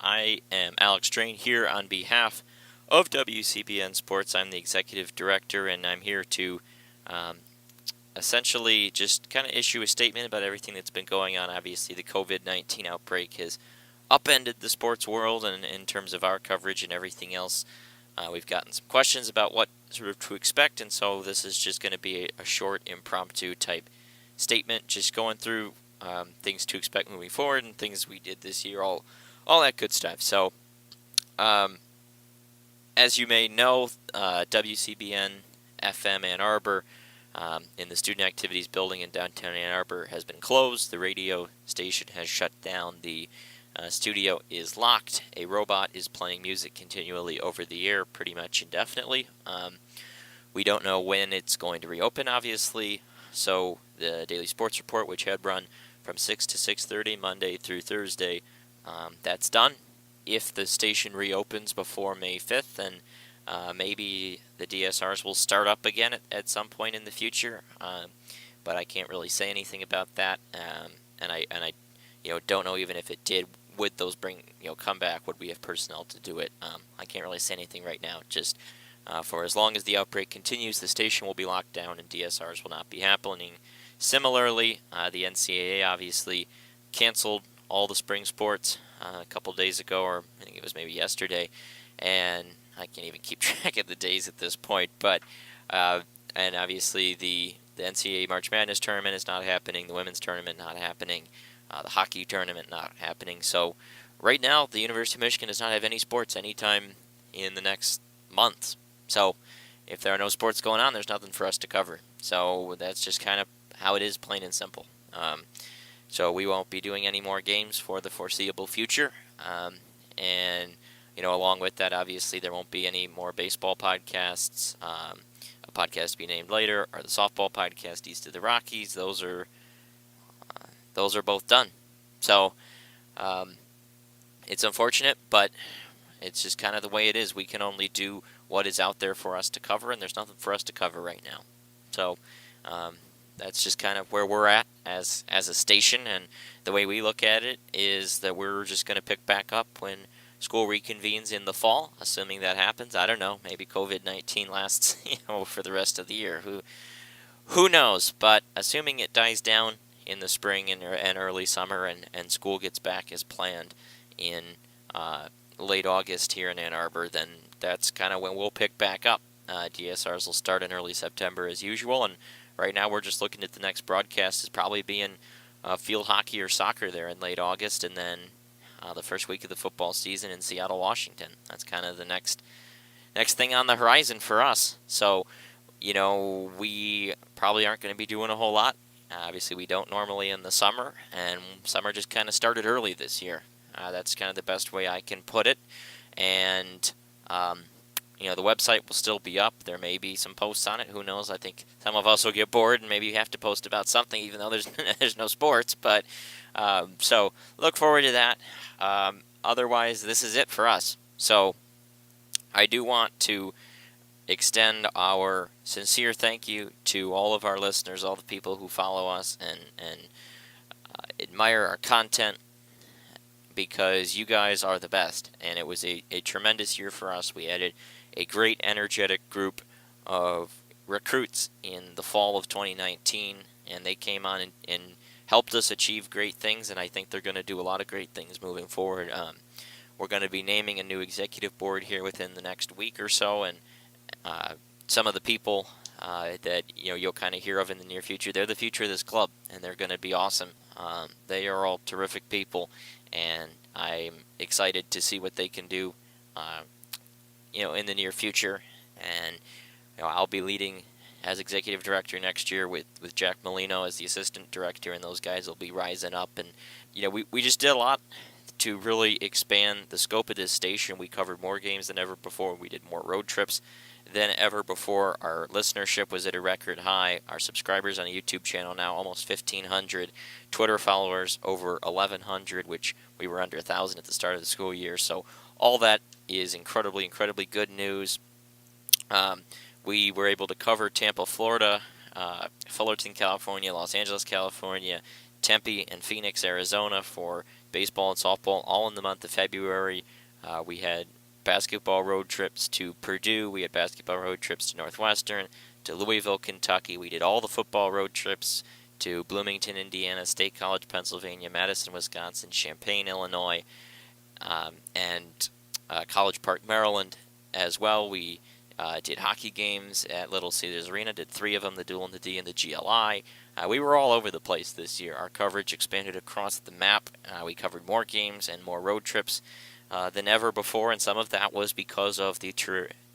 I am Alex Drain here on behalf of WCBN Sports. I'm the executive director, and I'm here to essentially just kind of issue a statement about everything that's been going on. Obviously, the COVID-19 outbreak has upended the sports world, and in terms of our coverage and everything else, we've gotten some questions about what sort of to expect, and so this is just going to be a short, impromptu type statement, just going through things to expect moving forward and things we did this year, all that good stuff. So, as you may know, WCBN FM Ann Arbor in the Student Activities Building in downtown Ann Arbor has been closed. The radio station has shut down. The studio is locked. A robot is playing music continually over the air pretty much indefinitely. We don't know when it's going to reopen, obviously. So the Daily Sports Report, which had run from 6 to 6:30 Monday through Thursday, that's done. If the station reopens before May 5th, then maybe the DSRs will start up again at some point in the future. But I can't really say anything about that. And I don't know even if it did. Would those come back? Would we have personnel to do it? I can't really say anything right now. Just for as long as the outbreak continues, the station will be locked down and DSRs will not be happening. Similarly, the NCAA obviously canceled all the spring sports a couple days ago, or I think it was maybe yesterday, and I can't even keep track of the days at this point. But and obviously the NCAA March Madness tournament is not happening. The women's tournament not happening. The hockey tournament not happening. So right now, the University of Michigan does not have any sports anytime in the next month. So if there are no sports going on, there's nothing for us to cover. So that's just kind of how it is, plain and simple. So we won't be doing any more games for the foreseeable future. And, along with that, obviously, there won't be any more baseball podcasts. A podcast to be named later, or the softball podcast, East of the Rockies. Those are both done. So it's unfortunate, but it's just kind of the way it is. We can only do what is out there for us to cover, and there's nothing for us to cover right now. So that's just kind of where we're at as a station, and the way we look at it is that we're just going to pick back up when school reconvenes in the fall, assuming that happens. I don't know. Maybe COVID-19 lasts for the rest of the year. Who knows? But assuming it dies down in the spring and early summer, and school gets back as planned in late August here in Ann Arbor, then that's kind of when we'll pick back up. DSRs will start in early September as usual, and right now we're just looking at the next broadcast as probably being field hockey or soccer there in late August, and then the first week of the football season in Seattle, Washington. That's kind of the next thing on the horizon for us. So, we probably aren't going to be doing a whole lot. Obviously, we don't normally in the summer, and summer just kind of started early this year. That's kind of the best way I can put it. And, the website will still be up. There may be some posts on it. Who knows? I think some of us will get bored, and maybe you have to post about something, even though there's no sports. But so look forward to that. Otherwise, this is it for us. So I do want to extend our sincere thank you to all of our listeners, all the people who follow us and admire our content, because you guys are the best, and it was a tremendous year for us. We added a great, energetic group of recruits in the fall of 2019, and they came on and helped us achieve great things, and I think they're going to do a lot of great things moving forward. We're going to be naming a new executive board here within the next week or so, and some of the people that you'll kind of hear of in the near future, they're the future of this club, and they're going to be awesome. They are all terrific people, and I'm excited to see what they can do, in the near future. And I'll be leading as executive director next year with Jack Molino as the assistant director, and those guys will be rising up. And we just did a lot to really expand the scope of this station. We covered more games than ever before. We did more road trips than ever before. Our listenership was at a record high. Our subscribers on the YouTube channel now almost 1,500. Twitter followers over 1,100, which we were under 1,000 at the start of the school year. So all that is incredibly, incredibly good news. We were able to cover Tampa, Florida, Fullerton, California, Los Angeles, California, Tempe, and Phoenix, Arizona for baseball and softball all in the month of February. We had basketball road trips to Purdue. We had basketball road trips to Northwestern, to Louisville, Kentucky. We did all the football road trips to Bloomington, Indiana, State College, Pennsylvania, Madison, Wisconsin, Champaign, Illinois, and College Park, Maryland as well. We did hockey games at Little Caesars Arena, did 3 of them, the Dual and the D and the GLI. We were all over the place this year. Our coverage expanded across the map. We covered more games and more road trips than ever before, and some of that was because of the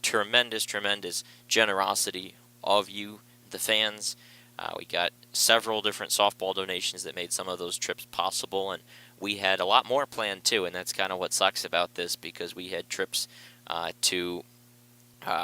tremendous generosity of you, the fans. We got several different softball donations that made some of those trips possible, and we had a lot more planned too, and that's kind of what sucks about this, because we had trips to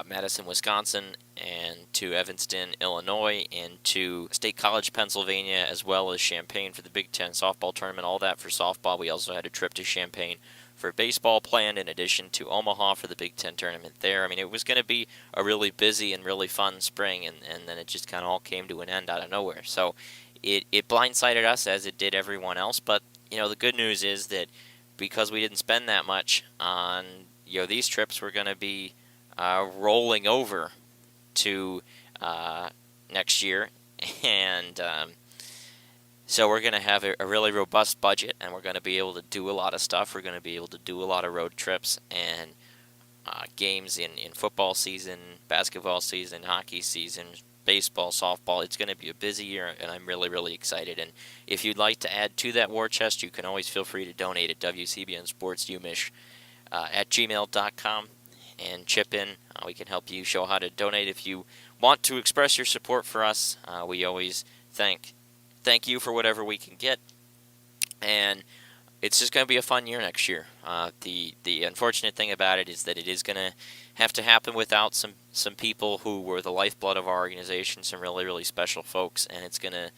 Madison, Wisconsin, and to Evanston, Illinois, and to State College, Pennsylvania, as well as Champaign for the Big Ten softball tournament, all that for softball. We also had a trip to Champaign for baseball planned, in addition to Omaha for the Big Ten tournament there. I mean, it was going to be a really busy and really fun spring, and then it just kind of all came to an end out of nowhere. So it blindsided us, as it did everyone else, but the good news is that because we didn't spend that much on these trips, we're going to be rolling over to next year, and so we're going to have a really robust budget, and we're going to be able to do a lot of stuff. We're going to be able to do a lot of road trips and games in football season, basketball season, hockey season, baseball, softball. It's going to be a busy year, and I'm really excited. And if you'd like to add to that war chest, you can always feel free to donate at WCBN Sports UMich at gmail.com and chip in. We can help you show how to donate. If you want to express your support for us, we always thank you for whatever we can get, and it's just going to be a fun year next year. The unfortunate thing about it is that it is going to have to happen without some people who were the lifeblood of our organization, some really special folks, and it's going to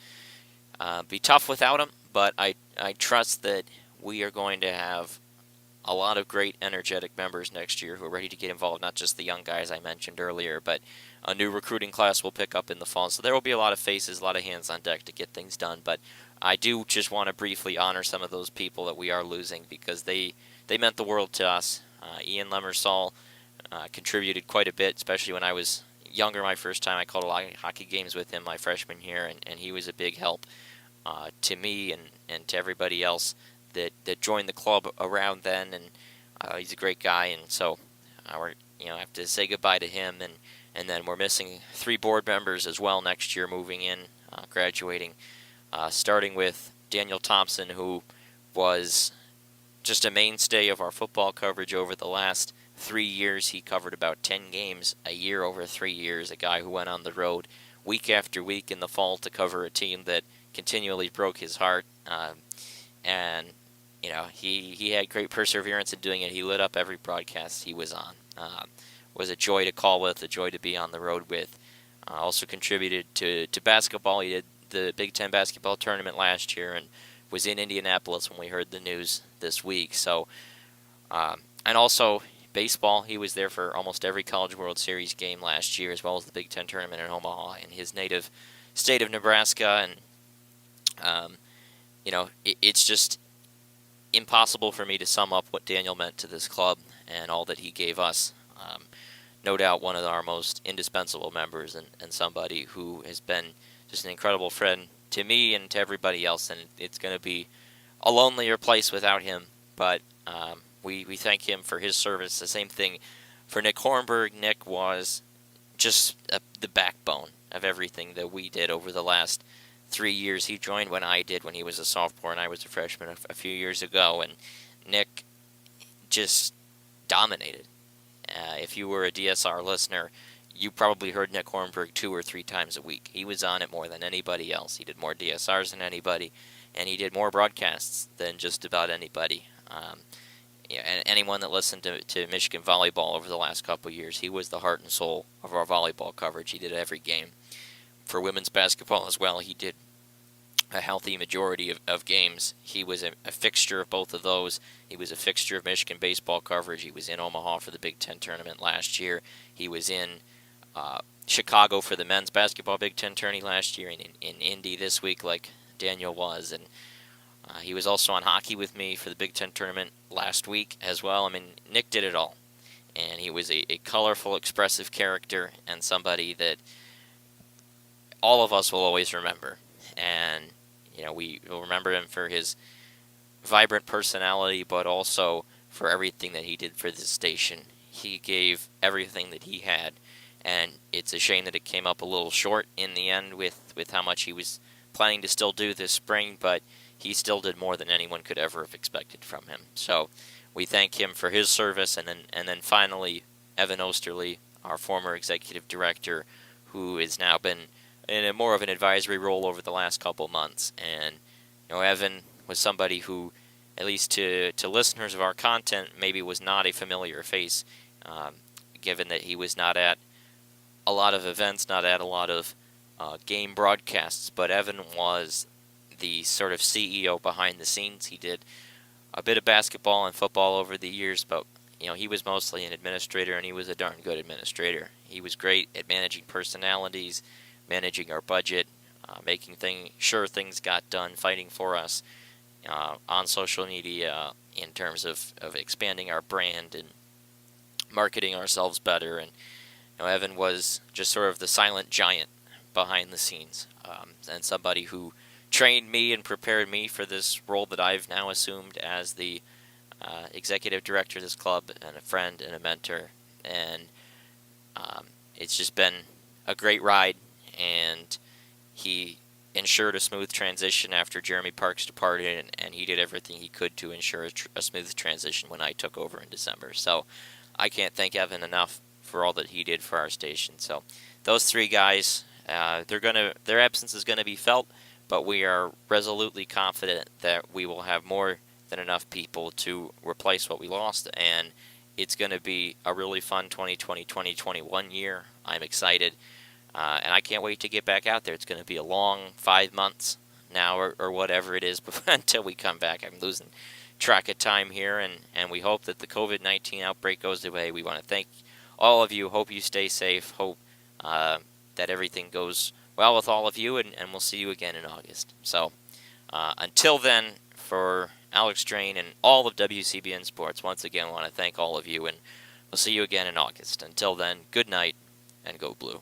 be tough without them, but I trust that we are going to have a lot of great, energetic members next year who are ready to get involved, not just the young guys I mentioned earlier, but a new recruiting class will pick up in the fall. So there will be a lot of faces, a lot of hands on deck to get things done. But I do just want to briefly honor some of those people that we are losing, because they meant the world to us. Ian Lemersall contributed quite a bit, especially when I was younger. My first time, I called a lot of hockey games with him my freshman year, and he was a big help to me and to everybody else that joined the club around then, and he's a great guy, and so we're have to say goodbye to him, and then we're missing 3 board members as well next year, moving in, graduating, starting with Daniel Thompson, who was just a mainstay of our football coverage over the last 3 years. He covered about 10 games a year over 3 years, a guy who went on the road week after week in the fall to cover a team that continually broke his heart, and he had great perseverance in doing it. He lit up every broadcast he was on. Was a joy to call with, a joy to be on the road with. Also contributed to basketball. He did the Big Ten basketball tournament last year and was in Indianapolis when we heard the news this week. So, and also baseball. He was there for almost every College World Series game last year, as well as the Big Ten tournament in Omaha in his native state of Nebraska. And it's just impossible for me to sum up what Daniel meant to this club and all that he gave us. No doubt one of our most indispensable members, and somebody who has been just an incredible friend to me and to everybody else, and it's going to be a lonelier place without him, but we thank him for his service. The same thing for Nick Hornberg. Nick was just the backbone of everything that we did over the last 3 years. He joined when I did, when he was a sophomore and I was a freshman a few years ago, and Nick just dominated. If you were a DSR listener, you probably heard Nick Hornberg 2 or 3 times a week. He was on it more than anybody else. He did more DSRs than anybody, and he did more broadcasts than just about anybody. And anyone that listened to Michigan volleyball over the last couple of years, he was the heart and soul of our volleyball coverage. He did every game. For women's basketball as well, he did a healthy majority of games. He was a fixture of both of those. He was a fixture of Michigan baseball coverage. He was in Omaha for the Big Ten tournament last year. He was in Chicago for the men's basketball Big Ten tourney last year, and in Indy this week, like Daniel was. And He was also on hockey with me for the Big Ten tournament last week as well. I mean, Nick did it all. And he was a colorful, expressive character and somebody that all of us will always remember. And, we will remember him for his vibrant personality, but also for everything that he did for this station. He gave everything that he had, and it's a shame that it came up a little short in the end with how much he was planning to still do this spring, but he still did more than anyone could ever have expected from him. So we thank him for his service, and then finally Evan Osterly, our former executive director, who has now been in a more of an advisory role over the last couple months. And Evan was somebody who, at least to listeners of our content, maybe was not a familiar face, given that he was not at a lot of events, not at a lot of game broadcasts. But Evan was the sort of CEO behind the scenes. He did a bit of basketball and football over the years, but he was mostly an administrator, and he was a darn good administrator. He was great at managing personalities, managing our budget, making sure things got done, fighting for us on social media in terms of expanding our brand and marketing ourselves better. And Evan was just sort of the silent giant behind the scenes, and somebody who trained me and prepared me for this role that I've now assumed as the executive director of this club, and a friend and a mentor. And it's just been a great ride, and he ensured a smooth transition after Jeremy Parks departed, and he did everything he could to ensure a smooth transition when I took over in December. So I can't thank Evan enough for all that he did for our station. So those three guys, their absence is going to be felt, but we are resolutely confident that we will have more than enough people to replace what we lost, and it's going to be a really fun 2020-2021 year. I'm excited, and I can't wait to get back out there. It's going to be a long 5 months now, or whatever it is, until we come back. I'm losing track of time here, and we hope that the COVID-19 outbreak goes away. We want to thank all of you. Hope you stay safe. Hope that everything goes well with all of you, and we'll see you again in August. So until then, for Alex Drain and all of WCBN Sports, once again, I want to thank all of you, and we'll see you again in August. Until then, good night, and go Blue.